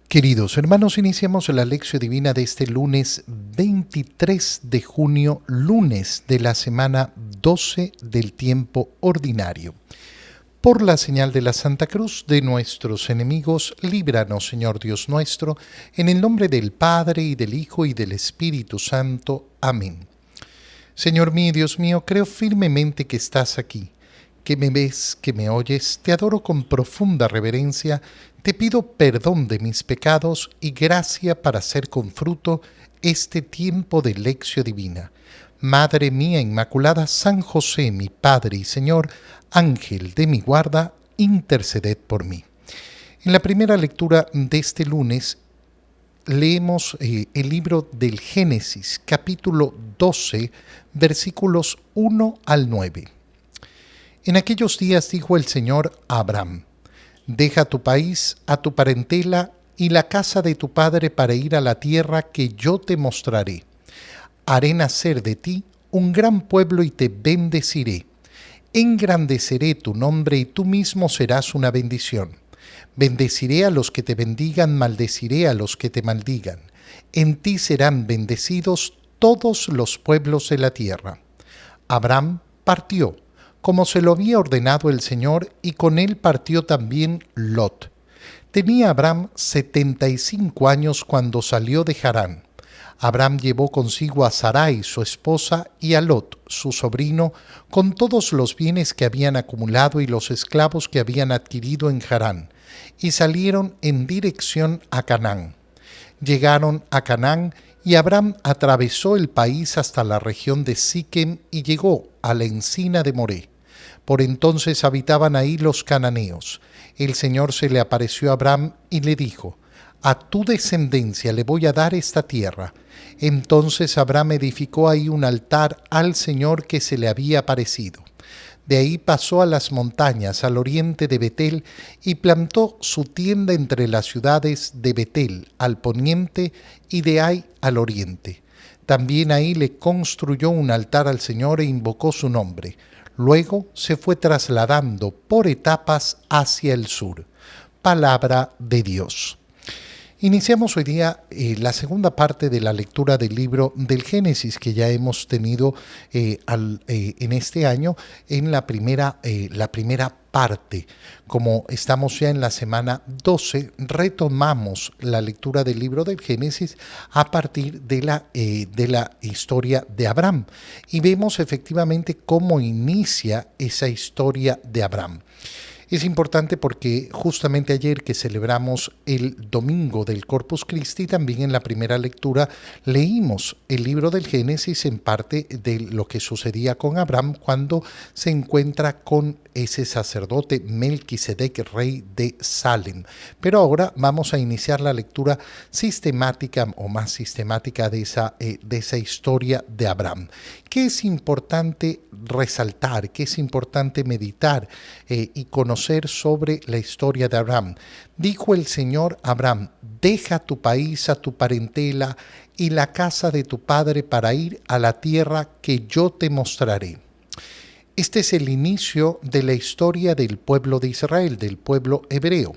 Queridos hermanos, iniciamos la lección divina de este lunes 23 de junio, lunes de la semana 12 del tiempo ordinario. Por la señal de la Santa Cruz de nuestros enemigos, líbranos, Señor Dios nuestro, en el nombre del Padre, y del Hijo, y del Espíritu Santo. Amén. Señor mío y Dios mío, creo firmemente que estás aquí, que me ves, que me oyes. Te adoro con profunda reverencia. Te pido perdón de mis pecados y gracia para hacer con fruto este tiempo de lección divina. Madre mía Inmaculada, San José, mi Padre y Señor, Ángel de mi guarda, interceded por mí. En la primera lectura de este lunes leemos el libro del Génesis, capítulo 12, versículos 1 al 9. En aquellos días dijo el Señor a Abraham: deja tu país, a tu parentela y la casa de tu padre para ir a la tierra que yo te mostraré. Haré nacer de ti un gran pueblo y te bendeciré. Engrandeceré tu nombre y tú mismo serás una bendición. Bendeciré a los que te bendigan, maldeciré a los que te maldigan. En ti serán bendecidos todos los pueblos de la tierra. Abraham partió, como se lo había ordenado el Señor, y con él partió también Lot. Tenía Abraham 75 años cuando salió de Harán. Abraham llevó consigo a Sarai, su esposa, y a Lot, su sobrino, con todos los bienes que habían acumulado y los esclavos que habían adquirido en Harán, y salieron en dirección a Canaán. Llegaron a Canaán y Abraham atravesó el país hasta la región de Siquem y llegó a la encina de Moré. Por entonces habitaban ahí los cananeos. El Señor se le apareció a Abraham y le dijo: a tu descendencia le voy a dar esta tierra. Entonces Abraham edificó ahí un altar al Señor que se le había aparecido. De ahí pasó a las montañas al oriente de Betel y plantó su tienda entre las ciudades de Betel al poniente y de Ai al oriente. También ahí le construyó un altar al Señor e invocó su nombre. Luego se fue trasladando por etapas hacia el sur. Palabra de Dios. Iniciamos hoy día la segunda parte de la lectura del libro del Génesis que ya hemos tenido en este año en la primera parte. Como estamos ya en la semana 12, retomamos la lectura del libro del Génesis a partir de la historia de Abraham y vemos efectivamente cómo inicia esa historia de Abraham. Es importante porque justamente ayer que celebramos el domingo del Corpus Christi, también en la primera lectura leímos el libro del Génesis en parte de lo que sucedía con Abraham cuando se encuentra con ese sacerdote Melquisedec, rey de Salem. Pero ahora vamos a iniciar la lectura sistemática o más sistemática de esa historia de Abraham. ¿Qué es importante resaltar? ¿Qué es importante meditar y conocer sobre la historia de Abraham? Dijo el Señor a Abraham: deja tu país, a tu parentela y la casa de tu padre para ir a la tierra que yo te mostraré. Este es el inicio de la historia del pueblo de Israel, del pueblo hebreo,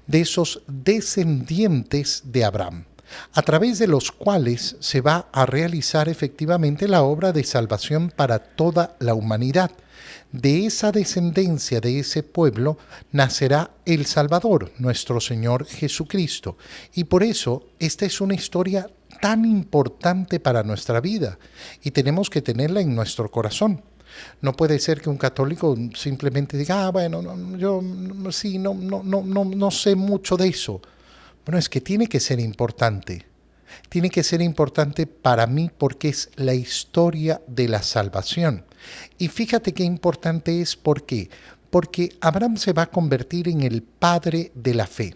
de esos descendientes de Abraham, a través de los cuales se va a realizar efectivamente la obra de salvación para toda la humanidad. De esa descendencia, de ese pueblo, nacerá el Salvador, nuestro Señor Jesucristo. Y por eso esta es una historia tan importante para nuestra vida y tenemos que tenerla en nuestro corazón. No puede ser que un católico simplemente diga: bueno, yo sí, no sé mucho de eso. Bueno, es que tiene que ser importante. Tiene que ser importante para mí porque es la historia de la salvación. Y fíjate qué importante es. ¿Por qué? Porque Abraham se va a convertir en el padre de la fe,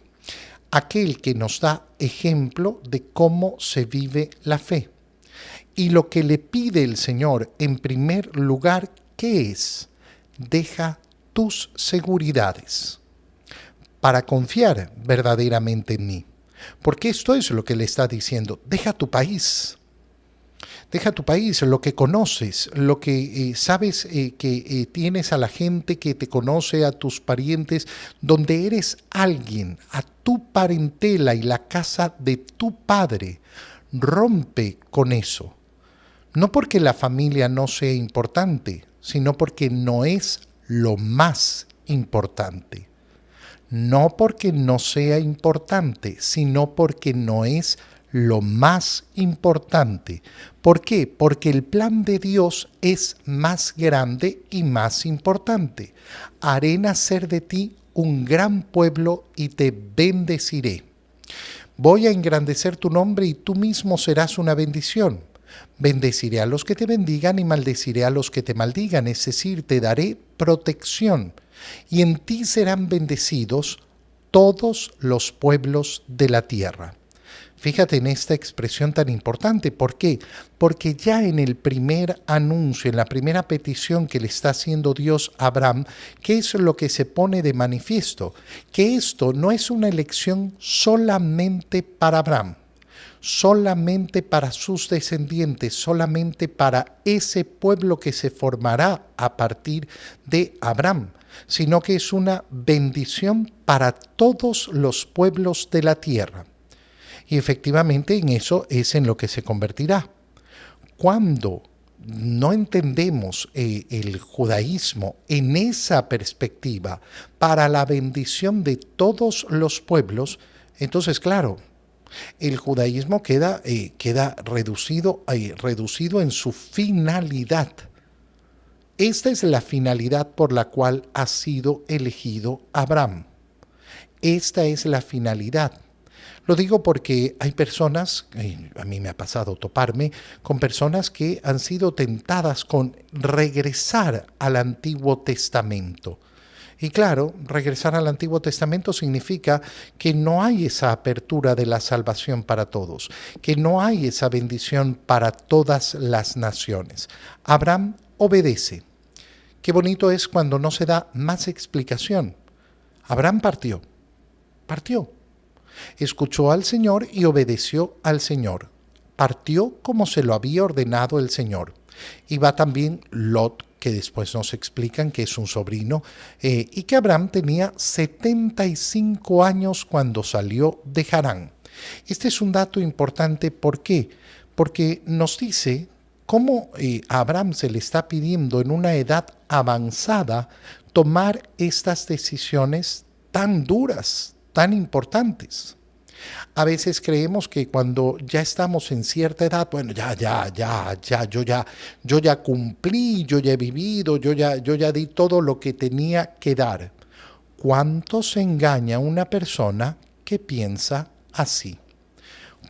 aquel que nos da ejemplo de cómo se vive la fe. Y lo que le pide el Señor en primer lugar, ¿qué es? Deja tus seguridades para confiar verdaderamente en mí. Porque esto es lo que le está diciendo: deja tu país. Deja tu país, lo que conoces, lo que sabes que tienes a la gente que te conoce, a tus parientes, donde eres alguien, a tu parentela y la casa de tu padre. Rompe con eso. No porque la familia no sea importante, sino porque no es lo más importante. No porque no sea importante, sino porque no es lo más importante. ¿Por qué? Porque el plan de Dios es más grande y más importante. Haré nacer de ti un gran pueblo y te bendeciré. Voy a engrandecer tu nombre y tú mismo serás una bendición. Bendeciré a los que te bendigan y maldeciré a los que te maldigan, es decir, te daré protección. Y en ti serán bendecidos todos los pueblos de la tierra. Fíjate en esta expresión tan importante. ¿Por qué? Porque ya en el primer anuncio, en la primera petición que le está haciendo Dios a Abraham, ¿qué es lo que se pone de manifiesto? Que esto no es una elección solamente para Abraham, solamente para sus descendientes, solamente para ese pueblo que se formará a partir de Abraham, sino que es una bendición para todos los pueblos de la tierra. Y efectivamente en eso es en lo que se convertirá. Cuando no entendemos el judaísmo en esa perspectiva para la bendición de todos los pueblos, entonces claro, el judaísmo queda reducido en su finalidad. Esta es la finalidad por la cual ha sido elegido Abraham. Esta es la finalidad. Lo digo porque hay personas, a mí me ha pasado toparme con personas que han sido tentadas con regresar al Antiguo Testamento. Y claro, regresar al Antiguo Testamento significa que no hay esa apertura de la salvación para todos, que no hay esa bendición para todas las naciones. Abraham obedece. Qué bonito es cuando no se da más explicación. Abraham partió. Escuchó al Señor y obedeció al Señor. Partió como se lo había ordenado el Señor. Y va también Lot, que después nos explican que es un sobrino, y que Abraham tenía 75 años cuando salió de Harán. Este es un dato importante, ¿por qué? Porque nos dice cómo a Abraham se le está pidiendo en una edad avanzada tomar estas decisiones tan duras, tan importantes. A veces creemos que cuando ya estamos en cierta edad, bueno, yo ya cumplí, yo ya he vivido, yo ya di todo lo que tenía que dar. ¿Cuánto se engaña una persona que piensa así?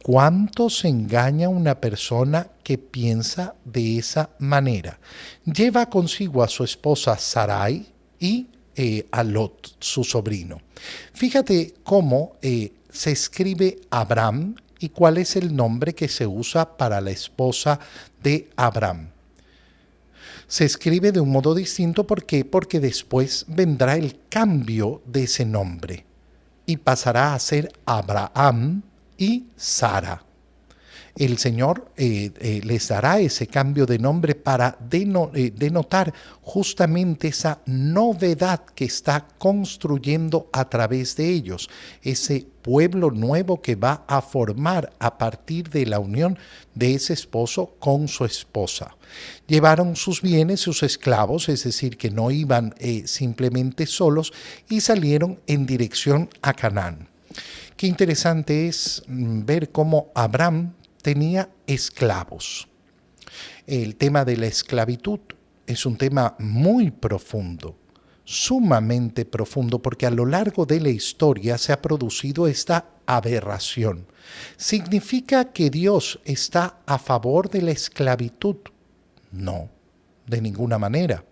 ¿Cuánto se engaña una persona que piensa de esa manera? Lleva consigo a su esposa Sarai y a Lot, su sobrino. Fíjate cómo se escribe Abraham y cuál es el nombre que se usa para la esposa de Abraham. Se escribe de un modo distinto, ¿por qué? Porque después vendrá el cambio de ese nombre y pasará a ser Abraham y Sara. El Señor les dará ese cambio de nombre para denotar justamente esa novedad que está construyendo a través de ellos, ese pueblo nuevo que va a formar a partir de la unión de ese esposo con su esposa. Llevaron sus bienes, sus esclavos, es decir, que no iban simplemente solos, y salieron en dirección a Canaán. Qué interesante es ver cómo Abraham tenía esclavos. El tema de la esclavitud es un tema muy profundo, sumamente profundo, porque a lo largo de la historia se ha producido esta aberración. ¿Significa que Dios está a favor de la esclavitud? No, de ninguna manera.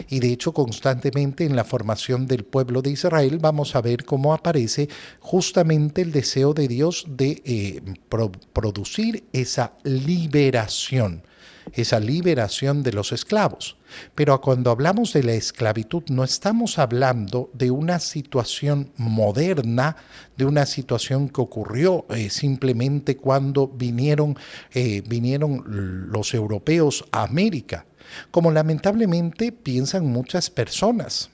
Y de hecho, constantemente en la formación del pueblo de Israel vamos a ver cómo aparece justamente el deseo de Dios de producir esa liberación de los esclavos. Pero cuando hablamos de la esclavitud no estamos hablando de una situación moderna, de una situación que ocurrió simplemente cuando vinieron los europeos a América, como lamentablemente piensan muchas personas.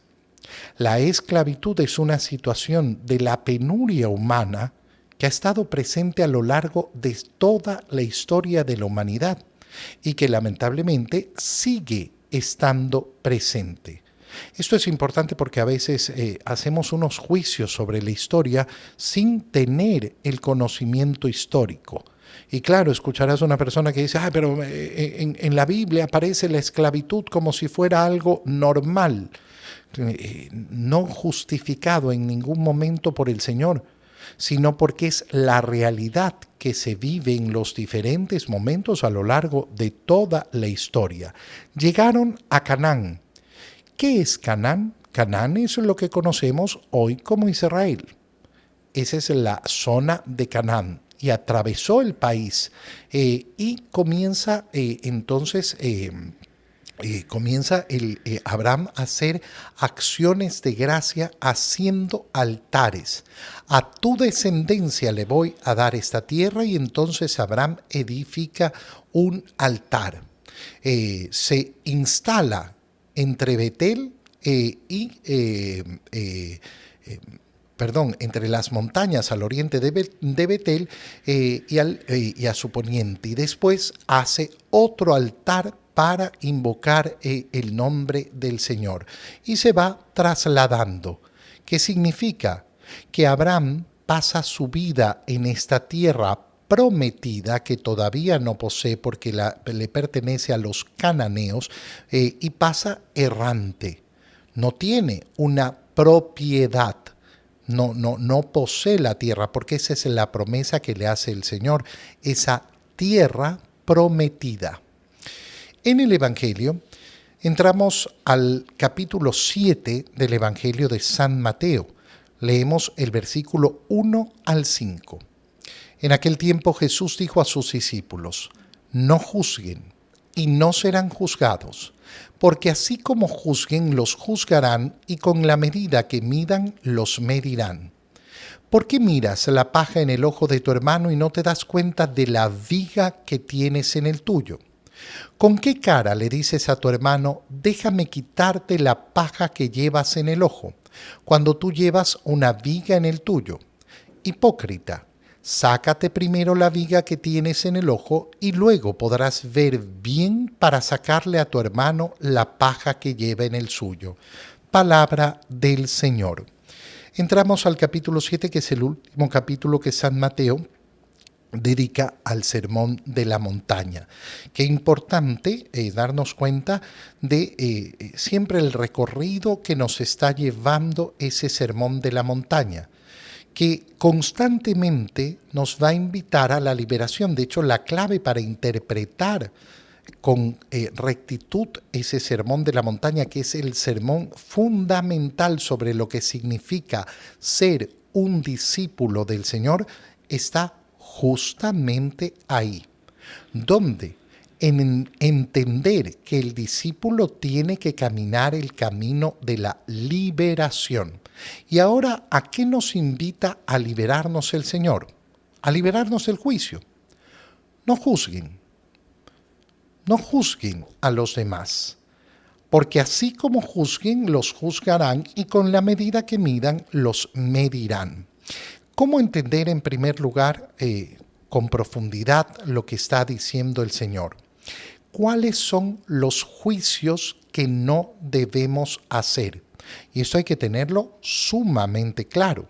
La esclavitud es una situación de la penuria humana que ha estado presente a lo largo de toda la historia de la humanidad y que lamentablemente sigue estando presente. Esto es importante porque a veces hacemos unos juicios sobre la historia sin tener el conocimiento histórico. Y claro, escucharás a una persona que dice, pero en la Biblia aparece la esclavitud como si fuera algo normal, no justificado en ningún momento por el Señor, sino porque es la realidad que se vive en los diferentes momentos a lo largo de toda la historia. Llegaron a Canaán. ¿Qué es Canaán? Canaán es lo que conocemos hoy como Israel. Esa es la zona de Canaán y atravesó el país y comienza entonces Abraham a hacer acciones de gracia haciendo altares. A tu descendencia le voy a dar esta tierra, y entonces Abraham edifica un altar. Se instala entre Betel entre las montañas al oriente de Betel y a su poniente. Y después hace otro altar para invocar el nombre del Señor. Y se va trasladando. ¿Qué significa? Que Abraham pasa su vida en esta tierra prometida que todavía no posee porque le pertenece a los cananeos, y pasa errante. No tiene una propiedad. No posee la tierra, porque esa es la promesa que le hace el Señor, esa tierra prometida. En el Evangelio entramos al capítulo 7 del Evangelio de San Mateo. Leemos el versículo 1 al 5. En aquel tiempo Jesús dijo a sus discípulos: no juzguen y no serán juzgados, porque así como juzguen los juzgarán, y con la medida que midan los medirán. ¿Por qué miras la paja en el ojo de tu hermano y no te das cuenta de la viga que tienes en el tuyo? ¿Con qué cara le dices a tu hermano: déjame quitarte la paja que llevas en el ojo, cuando tú llevas una viga en el tuyo? Hipócrita, sácate primero la viga que tienes en el ojo, y luego podrás ver bien para sacarle a tu hermano la paja que lleva en el suyo. Palabra del Señor. Entramos al capítulo 7, que es el último capítulo que San Mateo dedica al Sermón de la Montaña. Qué importante darnos cuenta de siempre el recorrido que nos está llevando ese Sermón de la Montaña, que constantemente nos va a invitar a la liberación. De hecho, la clave para interpretar con rectitud ese Sermón de la Montaña, que es el sermón fundamental sobre lo que significa ser un discípulo del Señor, está justamente ahí, donde en entender que el discípulo tiene que caminar el camino de la liberación. Y ahora, ¿a qué nos invita a liberarnos el Señor? A liberarnos del juicio. No juzguen a los demás, porque así como juzguen, los juzgarán, y con la medida que midan, los medirán. ¿Cómo entender en primer lugar con profundidad lo que está diciendo el Señor? ¿Cuáles son los juicios que no debemos hacer? Y esto hay que tenerlo sumamente claro.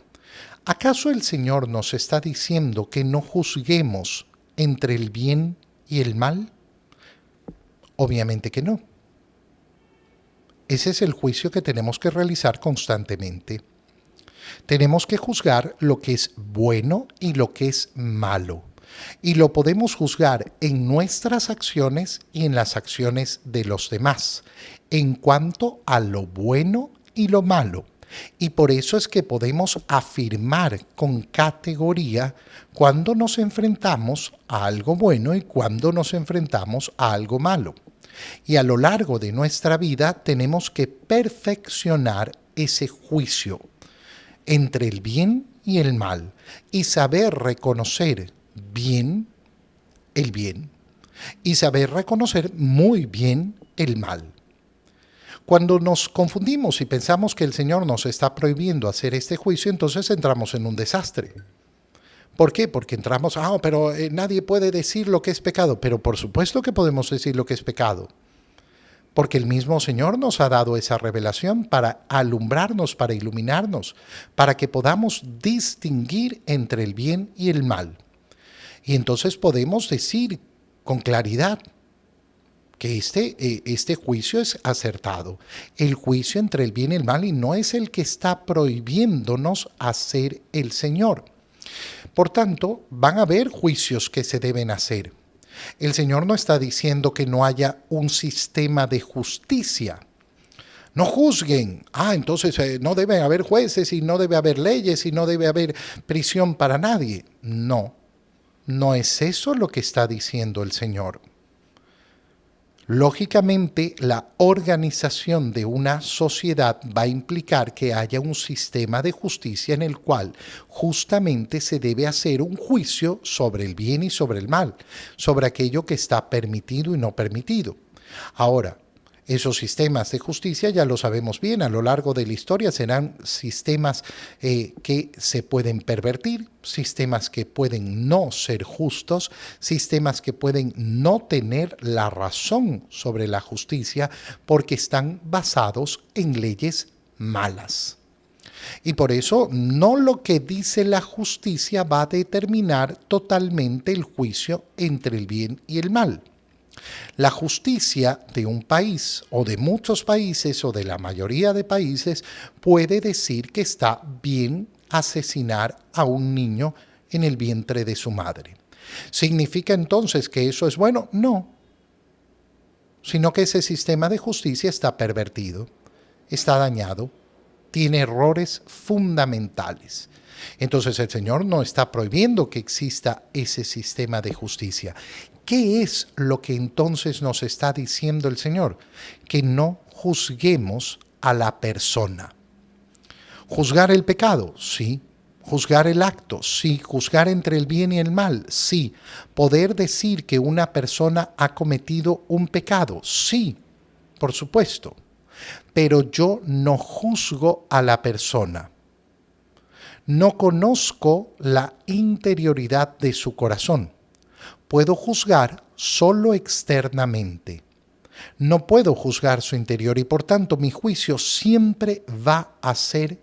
¿Acaso el Señor nos está diciendo que no juzguemos entre el bien y el mal? Obviamente que no. Ese es el juicio que tenemos que realizar constantemente. Tenemos que juzgar lo que es bueno y lo que es malo. Y lo podemos juzgar en nuestras acciones y en las acciones de los demás, en cuanto a lo bueno y lo malo. Y por eso es que podemos afirmar con categoría cuando nos enfrentamos a algo bueno y cuando nos enfrentamos a algo malo. Y a lo largo de nuestra vida tenemos que perfeccionar ese juicio entre el bien y el mal y saber reconocer bien el bien y saber reconocer muy bien el mal. Cuando nos confundimos y pensamos que el Señor nos está prohibiendo hacer este juicio, entonces entramos en un desastre. ¿Por qué? Porque entramos, pero nadie puede decir lo que es pecado. Pero por supuesto que podemos decir lo que es pecado. Porque el mismo Señor nos ha dado esa revelación para alumbrarnos, para iluminarnos, para que podamos distinguir entre el bien y el mal. Y entonces podemos decir con claridad que este juicio es acertado. El juicio entre el bien y el mal, y no es el que está prohibiéndonos hacer el Señor. Por tanto, van a haber juicios que se deben hacer. El Señor no está diciendo que no haya un sistema de justicia. No juzguen. Entonces no debe haber jueces y no debe haber leyes y no debe haber prisión para nadie. No, no es eso lo que está diciendo el Señor. Lógicamente, la organización de una sociedad va a implicar que haya un sistema de justicia en el cual justamente se debe hacer un juicio sobre el bien y sobre el mal, sobre aquello que está permitido y no permitido. Ahora, esos sistemas de justicia ya lo sabemos bien, a lo largo de la historia serán sistemas que se pueden pervertir, sistemas que pueden no ser justos, sistemas que pueden no tener la razón sobre la justicia porque están basados en leyes malas. Y por eso no lo que dice la justicia va a determinar totalmente el juicio entre el bien y el mal. La justicia de un país o de muchos países o de la mayoría de países puede decir que está bien asesinar a un niño en el vientre de su madre. ¿Significa entonces que eso es bueno? No, sino que ese sistema de justicia está pervertido, está dañado, tiene errores fundamentales. Entonces el Señor no está prohibiendo que exista ese sistema de justicia. ¿Qué es lo que entonces nos está diciendo el Señor? Que no juzguemos a la persona. ¿Juzgar el pecado? Sí. ¿Juzgar el acto? Sí. ¿Juzgar entre el bien y el mal? Sí. ¿Poder decir que una persona ha cometido un pecado? Sí, por supuesto. Pero yo no juzgo a la persona. No conozco la interioridad de su corazón. Puedo juzgar solo externamente. No puedo juzgar su interior y por tanto mi juicio siempre va a ser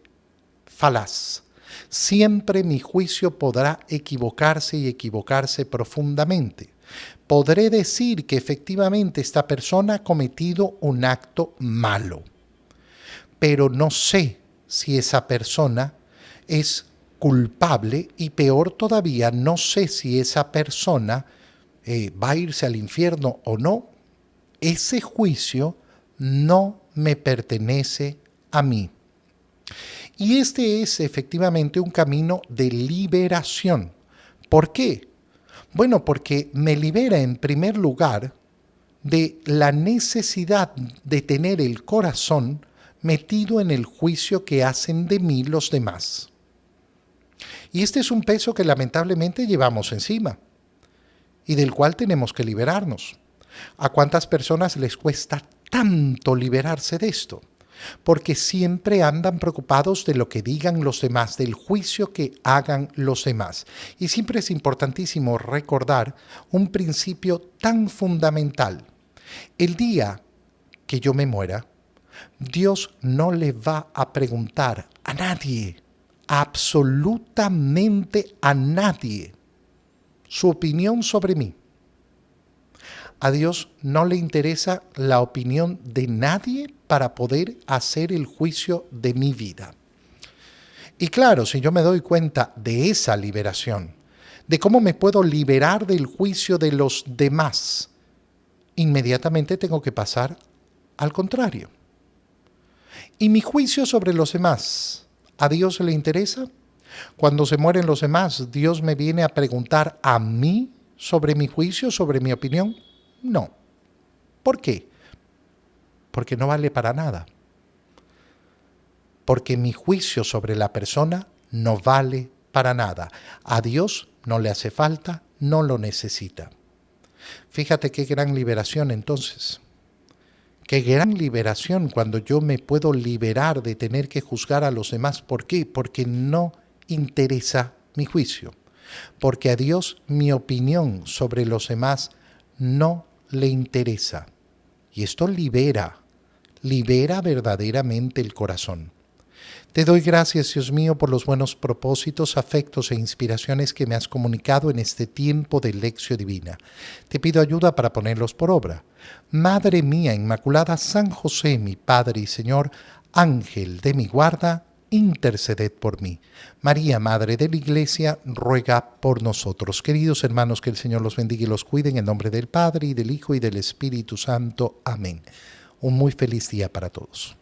falaz. Siempre mi juicio podrá equivocarse y equivocarse profundamente. Podré decir que efectivamente esta persona ha cometido un acto malo, pero no sé si esa persona es culpable y peor todavía, no sé si esa persona va a irse al infierno o no. Ese juicio no me pertenece a mí. Y este es efectivamente un camino de liberación. ¿Por qué? Bueno, porque me libera en primer lugar de la necesidad de tener el corazón metido en el juicio que hacen de mí los demás. Y este es un peso que lamentablemente llevamos encima y del cual tenemos que liberarnos. ¿A cuántas personas les cuesta tanto liberarse de esto? Porque siempre andan preocupados de lo que digan los demás, del juicio que hagan los demás. Y siempre es importantísimo recordar un principio tan fundamental. El día que yo me muera, Dios no le va a preguntar a nadie, absolutamente a nadie, su opinión sobre mí. A Dios no le interesa la opinión de nadie para poder hacer el juicio de mi vida. Y claro, si yo me doy cuenta de esa liberación, de cómo me puedo liberar del juicio de los demás, inmediatamente tengo que pasar al contrario. ¿Y mi juicio sobre los demás, a Dios le interesa? Cuando se mueren los demás, ¿Dios me viene a preguntar a mí sobre mi juicio, sobre mi opinión? No. ¿Por qué? Porque no vale para nada. Porque mi juicio sobre la persona no vale para nada. A Dios no le hace falta, no lo necesita. Fíjate qué gran liberación entonces. Qué gran liberación cuando yo me puedo liberar de tener que juzgar a los demás. ¿Por qué? Porque no interesa mi juicio. Porque a Dios mi opinión sobre los demás no le interesa. Y esto libera verdaderamente el corazón. Te doy gracias, Dios mío, por los buenos propósitos, afectos e inspiraciones que me has comunicado en este tiempo de Lección Divina. Te pido ayuda para ponerlos por obra. Madre mía Inmaculada, San José, mi Padre y Señor, Ángel de mi guarda, interceded por mí. María, Madre de la Iglesia, ruega por nosotros. Queridos hermanos, que el Señor los bendiga y los cuide en el nombre del Padre, y del Hijo, y del Espíritu Santo. Amén. Un muy feliz día para todos.